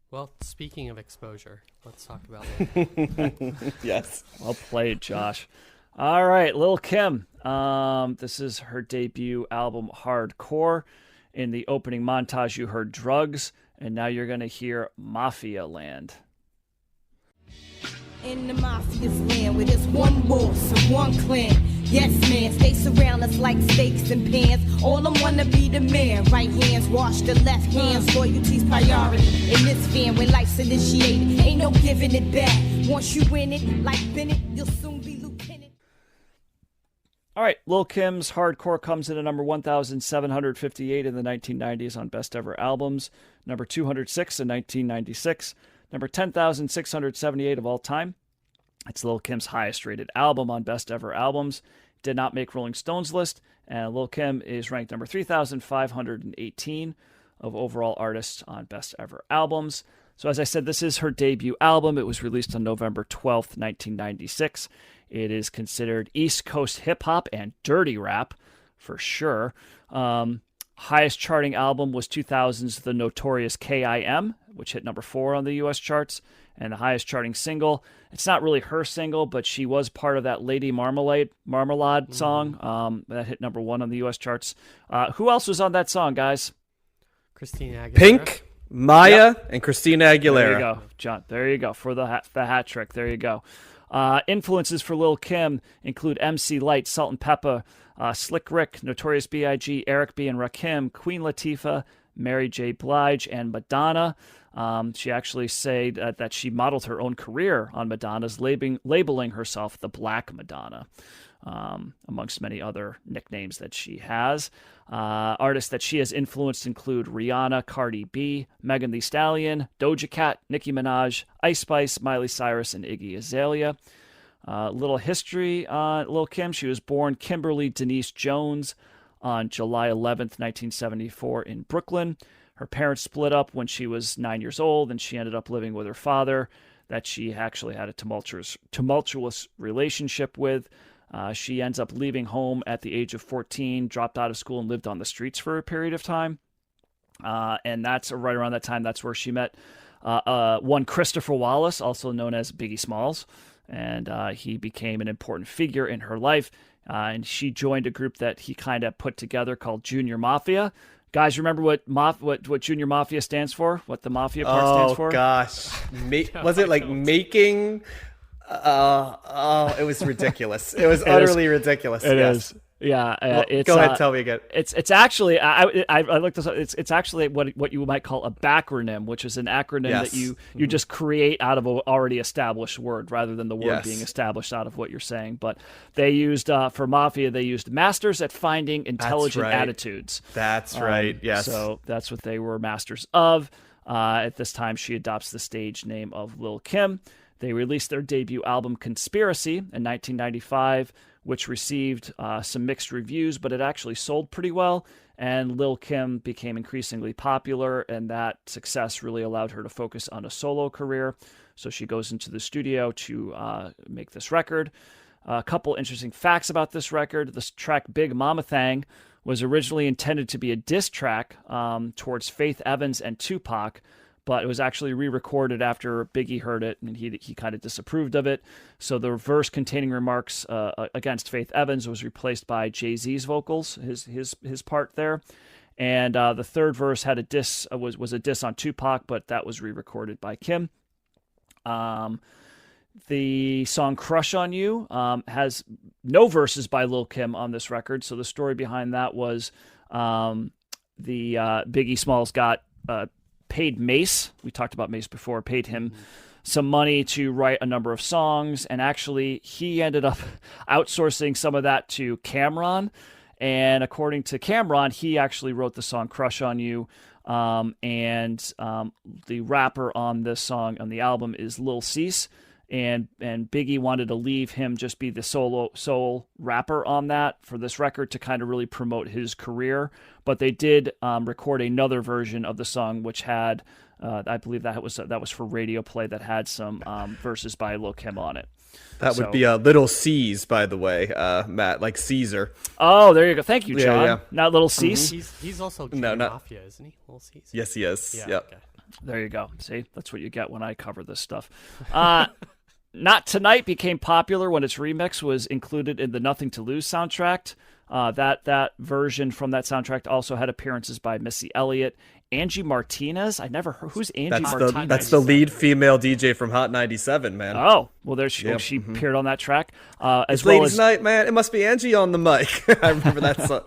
Well, speaking of exposure, let's talk about it. Yes. Well played, Josh. All right, Lil Kim. This is her debut album, Hardcore. In the opening montage, you heard Drugs, and now you're going to hear Mafia Land. In the mafia's land where there's one boss and one clan. Yes, man, they surround us like steaks and pans. All them wanna be the man. Right hands wash the left hands. Loyalty's priority. In this fan where life's initiated, ain't no giving it back. Once you win it, like Bennett, you'll soon be lieutenant. All right, Lil Kim's Hardcore comes in at number 1,758 in the 1990s on Best Ever Albums, number 206 in 1996, number 10,678 of all time. It's Lil Kim's highest rated album on Best Ever Albums. Did not make Rolling Stone's list, and Lil Kim is ranked number 3,518 of overall artists on Best Ever Albums. So as I said, this is her debut album. It was released on November 12th, 1996. It is considered East Coast hip-hop and dirty rap, for sure. Highest charting album was 2000's The Notorious K.I.M., which hit number 4 on the U.S. charts. And the highest charting single, it's not really her single, but she was part of that Lady Marmalade song that hit number 1 on the U.S. charts. Who else was on that song, guys? Christina Aguilera. Pink, Maya, and Christina Aguilera. There you go, John. There you go, for the hat trick. There you go. Influences for Lil Kim include MC Lyte, Salt and Pepper, Slick Rick, Notorious B.I.G., Eric B. and Rakim, Queen Latifah, Mary J. Blige, and Madonna. She actually said that she modeled her own career on Madonna's, labeling herself the Black Madonna, amongst many other nicknames that she has. Artists that she has influenced include Rihanna, Cardi B, Megan Thee Stallion, Doja Cat, Nicki Minaj, Ice Spice, Miley Cyrus, and Iggy Azalea. Little history on Lil Kim. She was born Kimberly Denise Jones on July 11th, 1974 in Brooklyn. Her parents split up when she was 9 years old, and she ended up living with her father that she actually had a tumultuous relationship with. She ends up leaving home at the age of 14, dropped out of school, and lived on the streets for a period of time. And that's right around that time, that's where she met one Christopher Wallace, also known as Biggie Smalls. And he became an important figure in her life. And she joined a group that he kind of put together called Junior Mafia. Guys, remember what Junior Mafia stands for? What the Mafia part stands for? Oh, gosh. Was it like making... it was ridiculous. It was utterly ridiculous. It yes. is. Yeah. Go ahead, tell me again. It's actually, I looked this up. It's actually what you might call a backronym, which is an acronym that you just create out of an already established word rather than the word being established out of what you're saying. But they used, for Mafia, they used masters at finding intelligent attitudes. That's right. Yes. So that's what they were masters of. At this time, she adopts the stage name of Lil Kim. They released their debut album, Conspiracy, in 1995, which received some mixed reviews, but it actually sold pretty well, and Lil Kim became increasingly popular, and that success really allowed her to focus on a solo career. So she goes into the studio to make this record. A couple interesting facts about this record. This track, Big Mama Thang, was originally intended to be a diss track towards Faith Evans and Tupac, but it was actually re-recorded after Biggie heard it, and he kind of disapproved of it. So the verse containing remarks against Faith Evans was replaced by Jay-Z's vocals, his part there. And the third verse had a diss, was a diss on Tupac, but that was re-recorded by Kim. The song Crush on You has no verses by Lil Kim on this record. So the story behind that was the Biggie Smalls got paid Mace. We talked about Mace before, paid him some money to write a number of songs. And actually, he ended up outsourcing some of that to Cameron. And according to Cameron, he actually wrote the song Crush on You. And the rapper on this song on the album is Lil Cease. And Biggie wanted to leave him just be the sole rapper on that for this record to kind of really promote his career. But they did record another version of the song, which had, I believe that was for radio play, that had some verses by Lil Kim on it. That would be Little C's, by the way, Matt, like Caesar. Oh, there you go. Thank you, John. Yeah. Not Little C's. He's also Junior Mafia, isn't he? Little C's. Yes, he is. Yeah. Yep. Okay. There you go. See, that's what you get when I cover this stuff. Not Tonight became popular when its remix was included in the Nothing to Lose soundtrack. That version from that soundtrack also had appearances by Missy Elliott, Angie Martinez. I never heard. Who's Angie Martinez? That's the lead female DJ from Hot 97, man. Oh, well, there she appeared on that track. It's Ladies' Night, man. It must be Angie on the mic. I remember that song.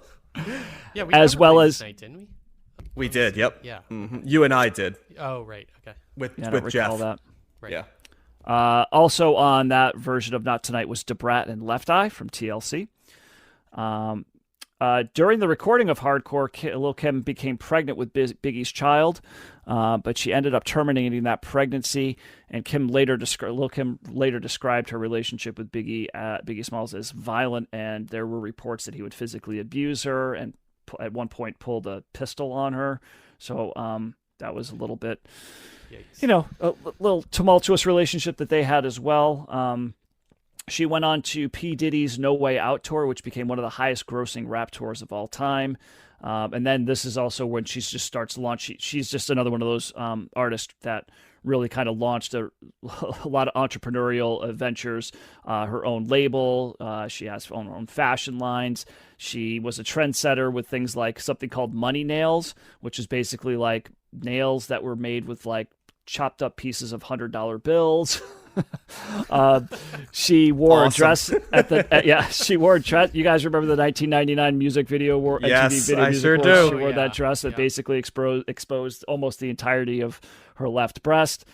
Yeah, we as well as Night, didn't we? We did. Yep. Yeah. Mm-hmm. You and I did. Oh, right. Okay. With I Jeff. That. Right. Yeah. Also on that version of Not Tonight was Debrat and Left Eye from TLC. During the recording of Hardcore, Lil Kim became pregnant with Biggie's child, but she ended up terminating that pregnancy. And Lil Kim later described her relationship with Biggie Smalls as violent, and there were reports that he would physically abuse her and at one point pulled a pistol on her. So that was a little bit, a little tumultuous relationship that they had as well. She went on to P. Diddy's No Way Out tour, which became one of the highest grossing rap tours of all time. And then this is also when she just starts launching. She's just another one of those artists that really kind of launched a lot of entrepreneurial ventures, her own label. She has her own fashion lines. She was a trendsetter with things like something called money nails, which is basically like nails that were made with like chopped up pieces of $100 bills. She wore a dress at the she wore a dress. You guys remember the 1999 music video? Yes, video I sure do. do. She wore that dress that basically exposed almost the entirety of her left breast.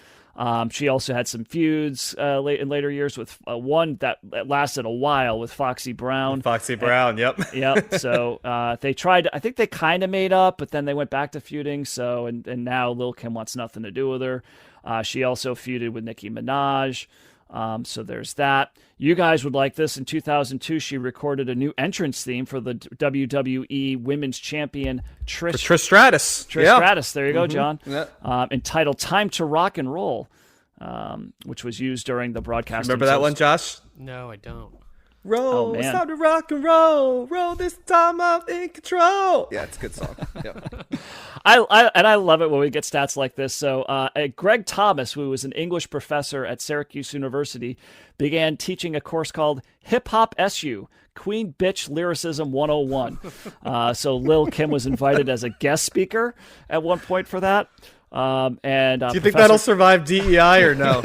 She also had some feuds in later years with one that lasted a while with Foxy Brown. Yep. Yep. So they tried. I think they kind of made up, but then they went back to feuding. So and now Lil Kim wants nothing to do with her. She also feuded with Nicki Minaj. So there's that. You guys would like this. In 2002, she recorded a new entrance theme for the WWE Women's Champion Trish Stratus. Stratus. There you go, John. Yeah. Entitled "Time to Rock and Roll," which was used during the broadcast. Remember that one, Josh? No, I don't. Roll, it's time to rock and roll. Roll this time, I'm in control. Yeah, it's a good song. Yeah. I love it when we get stats like this. So Greg Thomas, who was an English professor at Syracuse University, began teaching a course called Hip Hop SU, Queen Bitch Lyricism 101. So Lil Kim was invited as a guest speaker at one point for that. Do you think that'll survive DEI or no?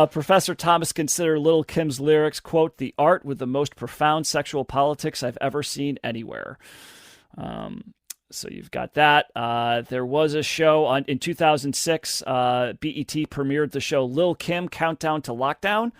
Professor Thomas considered Lil Kim's lyrics, quote, the art with the most profound sexual politics I've ever seen anywhere. So you've got that. There was a show in 2006. BET premiered the show Lil Kim Countdown to Lockdown,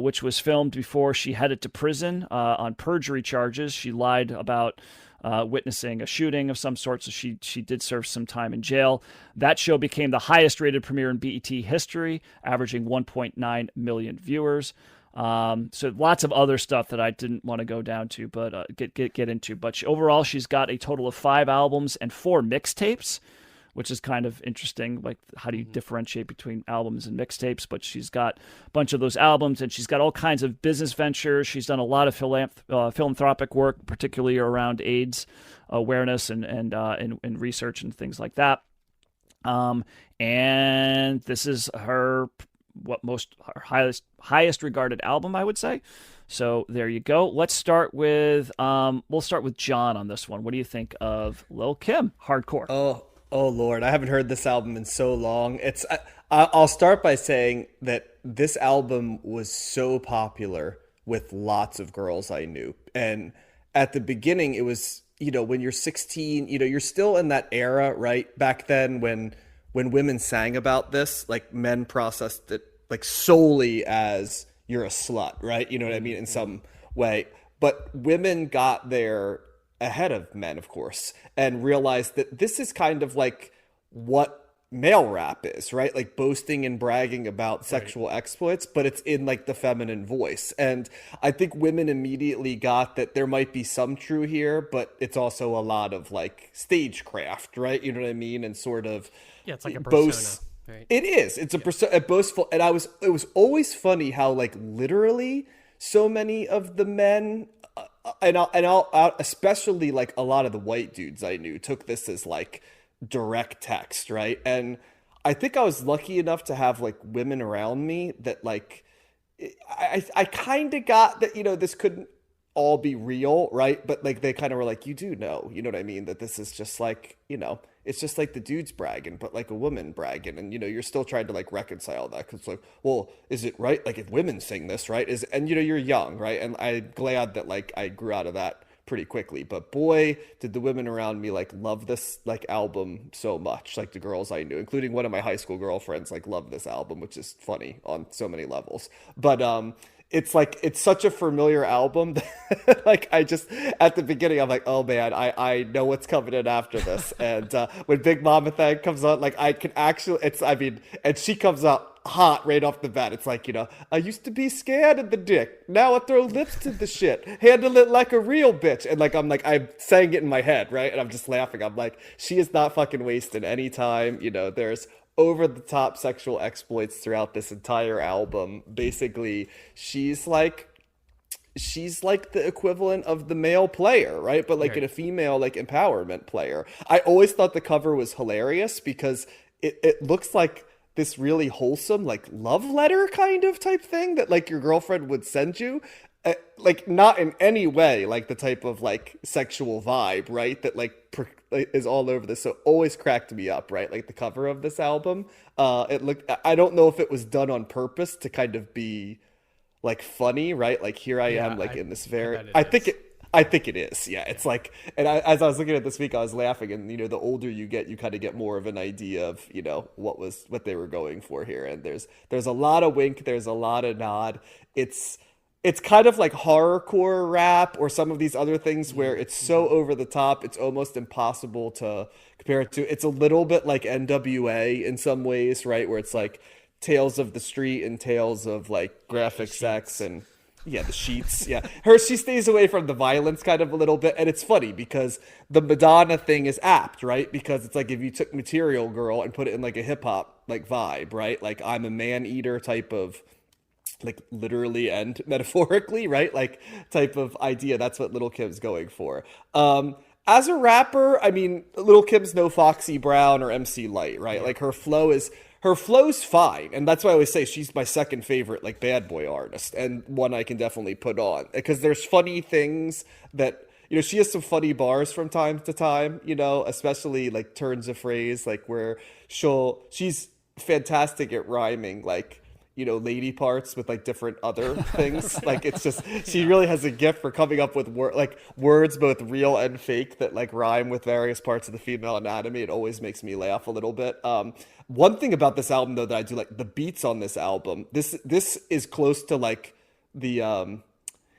which was filmed before she headed to prison on perjury charges. She lied about witnessing a shooting of some sort, so she did serve some time in jail. That show became the highest rated premiere in BET history, averaging 1.9 million viewers. So lots of other stuff that I didn't want to go down to, but get into. But overall, she's got a total of 5 albums and 4 mixtapes, which is kind of interesting. Like, how do you differentiate between albums and mixtapes? But she's got a bunch of those albums, and she's got all kinds of business ventures. She's done a lot of philanthropic work, particularly around AIDS awareness and research and things like that. And this is her highest regarded album, I would say. So there you go. Let's start with we'll start with John on this one. What do you think of Lil Kim Hardcore? Oh Lord, I haven't heard this album in so long. I'll start by saying that this album was so popular with lots of girls I knew. And at the beginning, it was, when you're 16, you're still in that era, right? Back then when women sang about this, like, men processed it like solely as you're a slut, right? You know what I mean? In some way. But women got there ahead of men, of course, and realized that this is kind of like what male rap is, right? Like boasting and bragging about sexual exploits, but it's in like the feminine voice. And I think women immediately got that there might be some true here, but it's also a lot of like stagecraft, right? You know what I mean? And sort of it's like a persona. Right. It is. It's a boastful. And it was always funny how like literally so many of the men and I'll especially like a lot of the white dudes I knew took this as like direct text, right? And I think I was lucky enough to have like women around me that like I kind of got that, this couldn't all be real, right? But like they kind of were like, you do know, you know what I mean? That this is just like, it's just like the dudes bragging, but like a woman bragging. And, you're still trying to like reconcile that. Cause like, well, is it right? Like if women sing this, right? And you're young, right? And I'm glad that like I grew out of that pretty quickly, but boy, did the women around me like love this like album so much. Like the girls I knew, including one of my high school girlfriends, like love this album, which is funny on so many levels. But it's like it's such a familiar album that like I just at the beginning I'm like, oh man, I know what's coming in after this. And when Big Mama Thang comes on, like I can actually and she comes out hot right off the bat. It's like, I used to be scared of the dick. Now I throw lips to the shit. Handle it like a real bitch. And like I'm saying it in my head, right? And I'm just laughing. I'm like, she is not fucking wasting any time. There's over the top sexual exploits throughout this entire album. Basically, she's like the equivalent of the male player, right? But like in a female like empowerment player. I always thought the cover was hilarious because it looks like this really wholesome like love letter kind of type thing that like your girlfriend would send you, like not in any way like the type of like sexual vibe, right? That like is all over this. So always cracked me up, right? Like the cover of this album, I don't know if it was done on purpose to kind of be like funny, right? Like here I am like in this very, I think it is. Yeah. It's like, and as I was looking at this week, I was laughing, and, the older you get, you kind of get more of an idea of, what they were going for here. And there's a lot of wink. There's a lot of nod. It's kind of like horrorcore rap or some of these other things where it's so over the top. It's almost impossible to compare it to. It's a little bit like NWA in some ways, right? Where it's like Tales of the Street and Tales of like graphic sex and, yeah, the sheets. Yeah. She stays away from the violence kind of a little bit. And it's funny because the Madonna thing is apt, right? Because it's like if you took Material Girl and put it in like a hip hop like vibe, right? Like I'm a man eater type of like literally and metaphorically, right? Like type of idea. That's what Lil Kim's going for. As a rapper, I mean, Lil Kim's no Foxy Brown or MC Lyte, right? Like her flow's fine. And that's why I always say she's my second favorite, like bad boy artist, and one I can definitely put on because there's funny things that, she has some funny bars from time to time, especially like turns of phrase, like where she's fantastic at rhyming, like, lady parts with like different other things. Like it's just, she really has a gift for coming up with words, both real and fake, that like rhyme with various parts of the female anatomy. It always makes me laugh a little bit. One thing about this album though, that I do like the beats on this album, this is close to like the,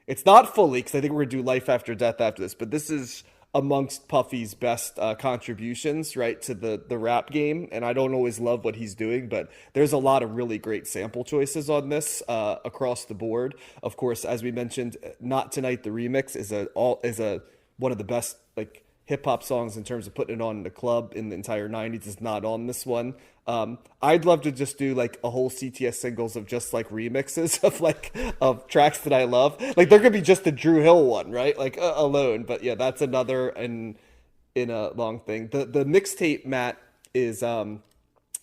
it's not fully, cause I think we're gonna do Life After Death after this, but this is amongst Puffy's best contributions, right, to the rap game. And I don't always love what he's doing, but there's a lot of really great sample choices on this across the board. Of course, as we mentioned, Not Tonight, the remix is one of the best like hip hop songs in terms of putting it on in the club in the entire 90s. Is not on this one. I'd love to just do like a whole CTS singles of just like remixes of tracks that I love. Like there could be just the Drew Hill one, right? Like alone. But yeah, that's another in a long thing. The mixtape, Matt, is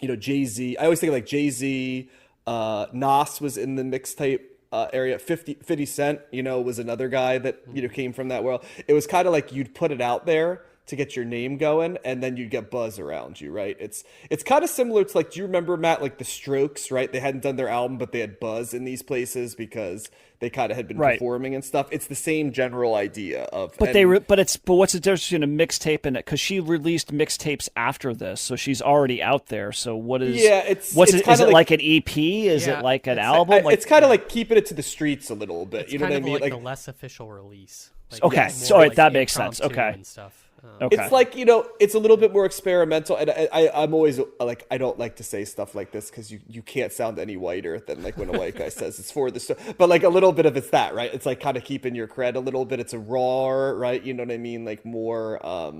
Jay-Z. I always think like Jay-Z, Nas was in the mixtape area. 50 Cent, was another guy that came from that world. It was kind of like you'd put it out there to get your name going, and then you get buzz around you, right? It's kind of similar to like, do you remember, Matt, like the Strokes, right? They hadn't done their album, but they had buzz in these places because they kind of had been performing and stuff. It's the same general idea of. But what's the difference between a mixtape and it? Because she released mixtapes after this, so she's already out there. So what is? Yeah, is it like an EP? Is it like an album? It's kind of like keeping it to the streets a little bit. It's you know what I mean? Like a less official release. Like, okay, so that makes sense. Okay. And stuff. Okay. It's like, it's a little bit more experimental, and I'm always like, I don't like to say stuff like this because you can't sound any whiter than like when a white guy says it's for the story. But like a little bit of it's that, right? It's like kind of keeping your cred a little bit. It's a raw, right? You know what I mean? Like more, a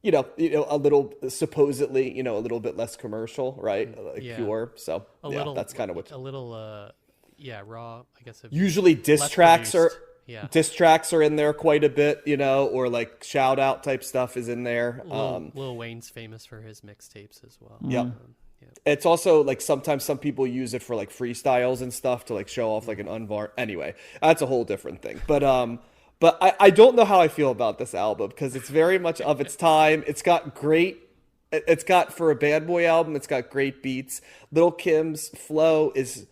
little supposedly, a little bit less commercial, right? Like pure. So that's kind of what a little, raw. I guess usually diss tracks are. Yeah. Diss tracks are in there quite a bit, you know, or like shout out type stuff is in there. Lil Wayne's famous for his mixtapes as well. Yep. It's also like sometimes some people use it for like freestyles and stuff to like show off like an Anyway, that's a whole different thing. But I don't know how I feel about this album because it's very much of its time. It's got for a bad boy album, it's got great beats. Lil Kim's flow is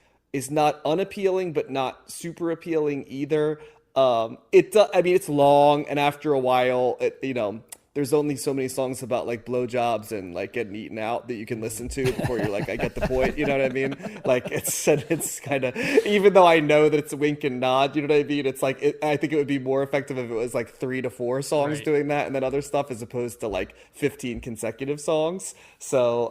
not unappealing, but not super appealing either. It's long, and after a while, there's only so many songs about like blowjobs and like getting eaten out that you can listen to before you're like, I get the point. You know what I mean? Like it's kind of, even though I know that it's a wink and nod, you know what I mean? It's like, I think it would be more effective if it was like 3 to 4 songs doing that and then other stuff as opposed to like 15 consecutive songs. So,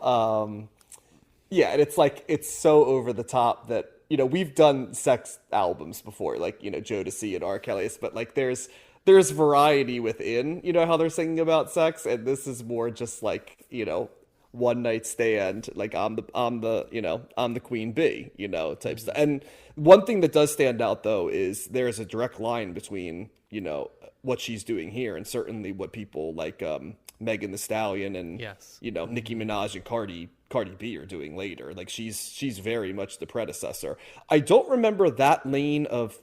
and it's like, it's so over the top that, we've done sex albums before, like, Jodeci and R. Kelly's, but like there's variety within, how they're singing about sex, and this is more just like, one night stand, like I'm the queen bee, type stuff. And one thing that does stand out though is there's a direct line between, what she's doing here and certainly what people like Megan Thee Stallion and Nicki Minaj and Cardi B are doing later. Like she's very much the predecessor. I don't remember that lane of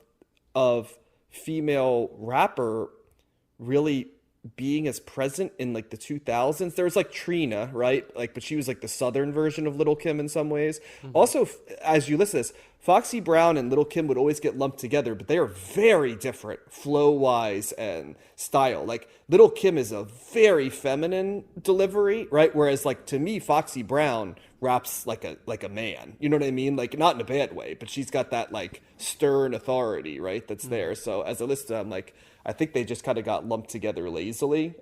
female rapper really being as present in like the 2000s. There was like Trina, right? Like, but she was like the southern version of Lil Kim in some ways. Also, as you listen to this, Foxy Brown and Lil Kim would always get lumped together, but they are very different flow wise and style. Like Lil Kim is a very feminine delivery, right? Whereas like to me, Foxy Brown raps like a man, you know what I mean? Like not in a bad way, but she's got that like stern authority, right? That's there. So as a listener, I'm like, I think they just kind of got lumped together lazily,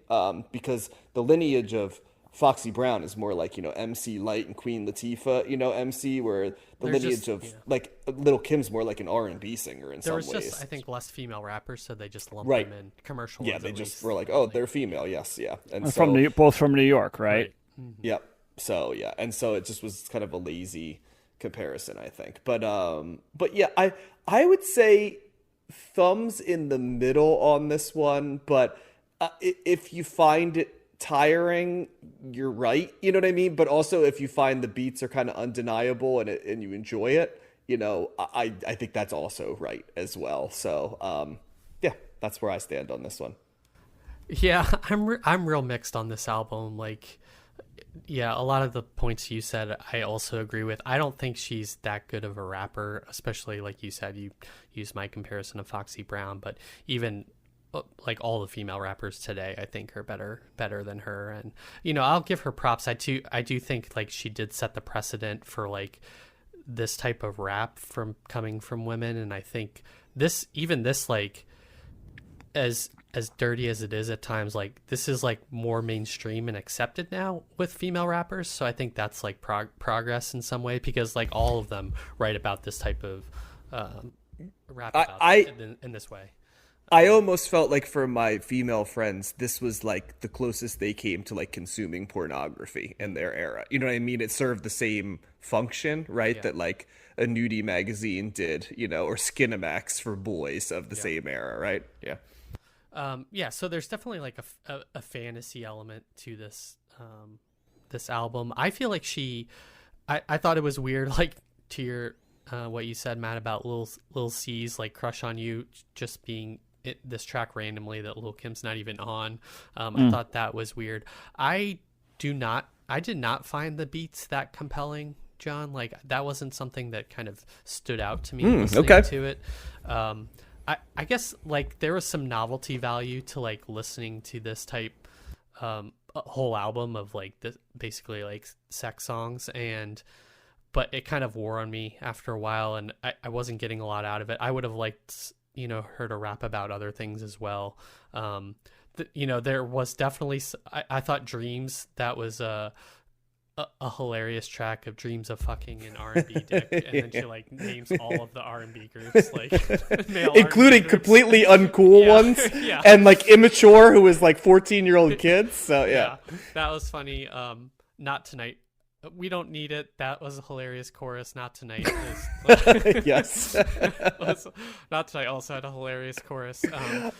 because the lineage of Foxy Brown is more like, MC Light and Queen Latifah, MC, where the lineage of like Lil Kim's more like an R&B singer in some ways. There was just, I think, less female rappers, so they just lumped them in commercial. Yeah, they just were like, oh, they're female, yes, yeah. And both from New York, right? Yep. So yeah, and so it just was kind of a lazy comparison, I think. But yeah, I would say thumbs in the middle on this one, but if you find it tiring, you're right, you know what I mean? But also if you find the beats are kind of undeniable and you enjoy it, I think that's also right as well. So yeah, that's where I stand on this one. Yeah, I'm real mixed on this album. Like, yeah, a lot of the points you said I also agree with. I don't think she's that good of a rapper, especially like you said, you used my comparison of Foxy Brown, but even like all the female rappers today, I think are better than her. And, I'll give her props. I do think like she did set the precedent for like this type of rap coming from women. And I think this like as dirty as it is at times, like this is like more mainstream and accepted now with female rappers. So I think that's like progress in some way, because like all of them write about this type of rap in this way. I almost felt like for my female friends, this was like the closest they came to like consuming pornography in their era. You know what I mean? It served the same function, right? Yeah. That like a nudie magazine did, or Skinamax for boys of the same era, right? Yeah. So there's definitely like a fantasy element to this this album. I feel like I thought it was weird, like to your what you said, Matt, about Lil C's like crush on you just being this track randomly that Lil Kim's not even on. I thought that was weird. I did not find the beats that compelling, John. Like that wasn't something that kind of stood out to me listening to it. I guess like there was some novelty value to like listening to this type a whole album of like this basically like sex songs, but it kind of wore on me after a while, and I wasn't getting a lot out of it. I would have liked her to rap about other things as well. There was definitely I thought Dreams, that was a hilarious track of Dreams of Fucking an R&B dick, and then she like names all of the R&B groups, like including R&B completely uncool ones, and like immature who was like 14-year-old kids. So yeah, that was funny. Not Tonight We Don't Need It. That was a hilarious chorus. Not Tonight. Yes. Not Tonight also had a hilarious chorus.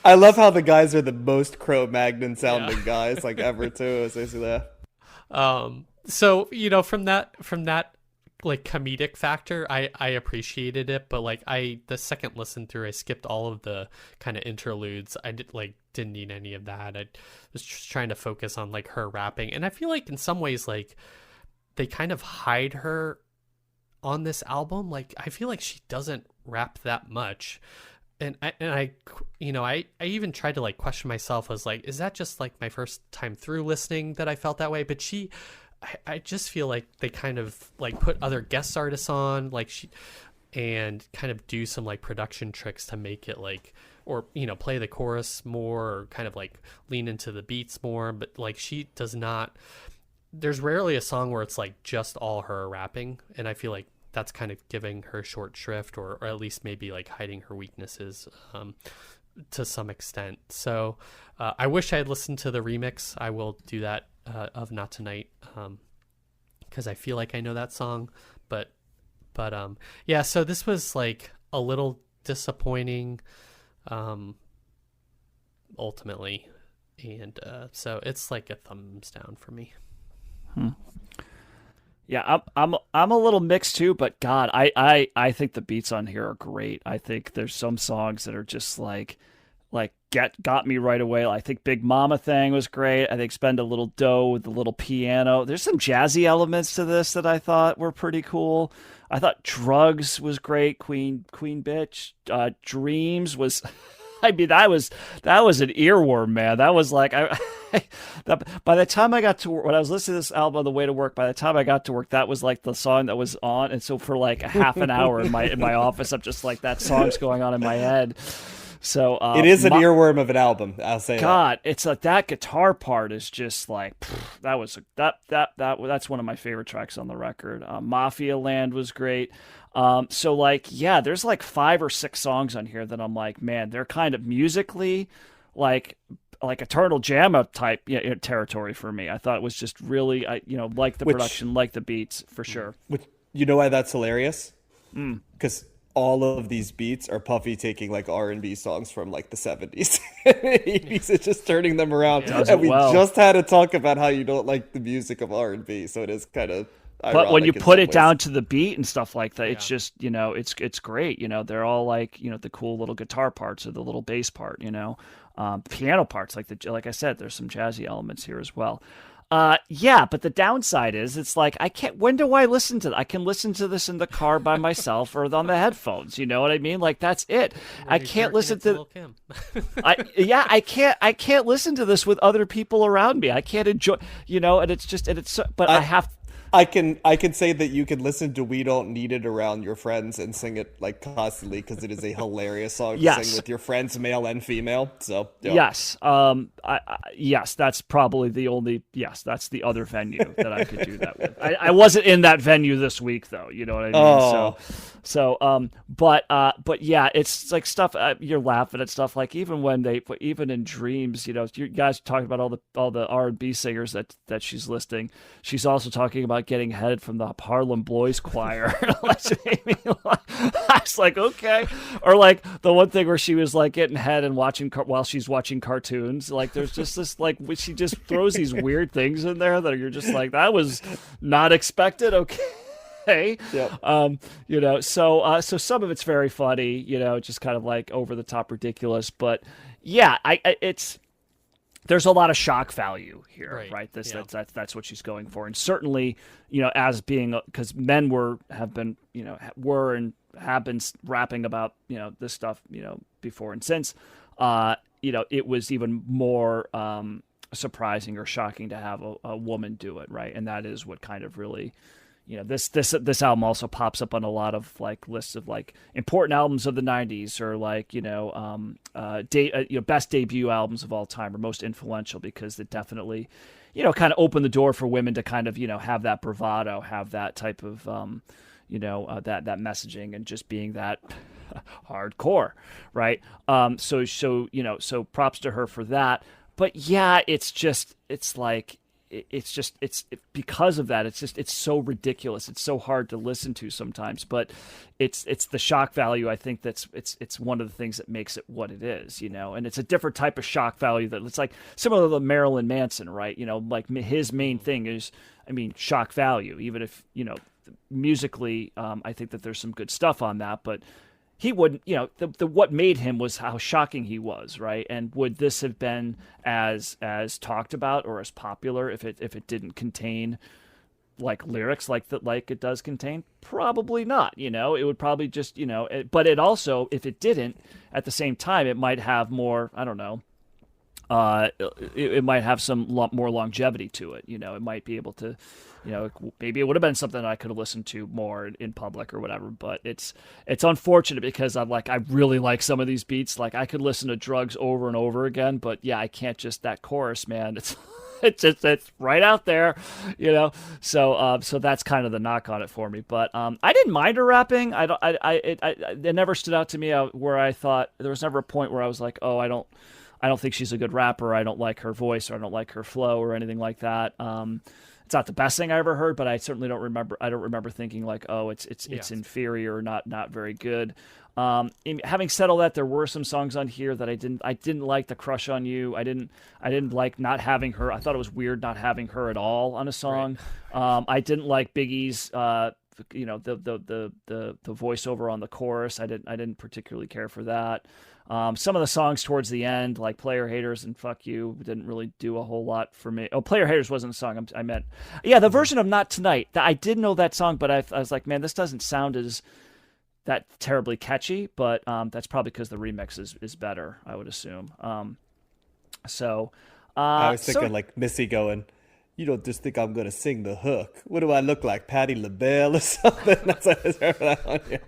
I love how the guys are the most Cro-Magnon sounding guys like ever too, as I see that. So, from that like comedic factor, I appreciated it, but like the second listen through, I skipped all of the kind of interludes. I didn't need any of that. I was just trying to focus on like her rapping, and I feel like in some ways like they kind of hide her on this album. Like I feel like she doesn't rap that much, and I even tried to like question myself. I was like, is that just like my first time through listening that I felt that way? But I just feel like they kind of like put other guest artists on, like and kind of do some like production tricks to make it like, or play the chorus more, or kind of like lean into the beats more. But like she does not. There's rarely a song where it's like just all her rapping, and I feel like that's kind of giving her short shrift, or at least maybe like hiding her weaknesses to some extent. So I wish I had listened to the remix. I will do that of Not Tonight, because I feel like I know that song, but yeah. So this was like a little disappointing, ultimately, and so it's like a thumbs down for me. Yeah, I'm a little mixed too, but God, I think the beats on here are great. I think there's some songs that are just like got me right away. I think Big Mama Thing was great. I think Spend a Little Dough with the little piano. There's some jazzy elements to this that I thought were pretty cool. I thought Drugs was great. Queen Bitch. Dreams was. I mean, that was an earworm, man. That was like by the time I got to work, when I was listening to this album on the way to work, by the time I got to work, that was like the song that was on. And so for like a half an hour in my office, I'm just like, that song's going on in my head. So it is an earworm of an album. I'll say God, it's like that guitar part is just like that's one of my favorite tracks on the record. Mafia Land was great. So like, yeah, there's like 5 or 6 songs on here that I'm like, man, they're kind of musically like Eternal Jamma type territory for me. I thought it was just really, like the production, like the beats for sure. You know why that's hilarious? Because all of these beats are Puffy taking like R&B songs from like the 70s and 80s and just turning them around. And we just had to talk about how you don't like the music of R&B, so it is kind of. But when you put it down to the beat and stuff like that, it's just, it's great. They're all like, the cool little guitar parts or the little bass part, piano parts. Like I said, there's some jazzy elements here as well. Yeah, but the downside is it's like, when do I listen to that? I can listen to this in the car by myself or on the headphones. You know what I mean? Like, that's it. I can't listen to Lil Kim. I can't listen to this with other people around me. I can't enjoy, and I have I can say that you can listen to We Don't Need It around your friends and sing it like constantly because it is a hilarious song to sing with your friends, male and female. So yes, yes, that's probably the only that's the other venue that I could do that with. I wasn't in that venue this week though. You know what I mean? Oh. But yeah, it's like stuff you're laughing at stuff like even in Dreams, you guys are talking about all the R&B singers that she's listing. She's also talking about getting head from the Harlem Boys Choir. I was like, okay. Or like the one thing where she was like getting head and while she's watching cartoons. Like there's just this like she just throws these weird things in there that you're just like, that was not expected. Okay. Yep. So some of it's very funny, just kind of like over the top ridiculous, but yeah, there's a lot of shock value here, right? That's what she's going for, and certainly, as being because men have been rapping about this stuff before and since, it was even more surprising or shocking to have a woman do it, right? And that is what kind of really. This album also pops up on a lot of like lists of like important albums of the 90s or like best debut albums of all time or most influential, because it definitely kind of opened the door for women to kind of have that bravado, have that type of that messaging and just being that hardcore, right? So props to her for that. But yeah, it's like because of that. It's so ridiculous. It's so hard to listen to sometimes, but it's the shock value. I think it's one of the things that makes it what it is, and it's a different type of shock value that it's like similar to Marilyn Manson, right? Like his main thing is, shock value, even if, musically, I think that there's some good stuff on that, but he wouldn't, what made him was how shocking he was, right? And would this have been as talked about or as popular if it didn't contain like lyrics like it does contain? Probably not. It would probably just, but it also, if it didn't, at the same time, it might have more, I don't know, it might have some more longevity to it. It might be able to, maybe it would have been something that I could have listened to more in public or whatever. But it's unfortunate because I really like some of these beats. Like I could listen to Drugs over and over again, but yeah, I can't just that chorus, man. It's right out there, So that's kind of the knock on it for me. But I didn't mind her rapping. It never stood out to me where I thought there was never a point where I was like, oh, I don't think she's a good rapper. I don't like her voice, or I don't like her flow, or anything like that. It's not the best thing I ever heard, but I certainly don't remember. I don't remember thinking like, oh, it's inferior or not very good. Having said all that, there were some songs on here that I didn't like. The Crush on You. I didn't like not having her. I thought it was weird not having her at all on a song. Right. I didn't like Biggie's. The voiceover on the chorus. I didn't particularly care for that. Some of the songs towards the end, like Player Haters and Fuck You, didn't really do a whole lot for me. Oh, Player Haters wasn't a song I meant. Yeah, the version of Not Tonight. I did know that song, but I was like, man, this doesn't sound as that terribly catchy, but that's probably because the remix is better, I would assume. I was thinking like Missy going, you don't just think I'm going to sing the hook. What do I look like, Patti LaBelle or something? That's what I heard that on you.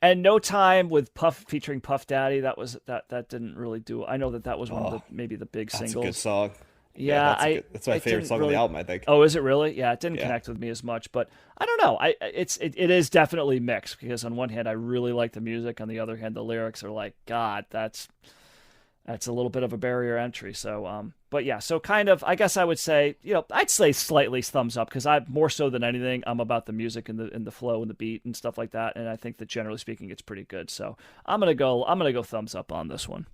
And No Time with Puff featuring Puff Daddy. That didn't really do. I know that was one of maybe the big singles. That's a good song. Yeah, that's my favorite song on the album, I think. Oh, is it really? Yeah, it didn't connect with me as much, but I don't know. It is definitely mixed because on one hand I really like the music, on the other hand the lyrics are like, God, that's a little bit of a barrier entry. So, but yeah, so kind of, I guess I would say, I'd say slightly thumbs up because I more so than anything, I'm about the music and the flow and the beat and stuff like that. And I think that generally speaking, it's pretty good. So I'm going to go thumbs up on this one.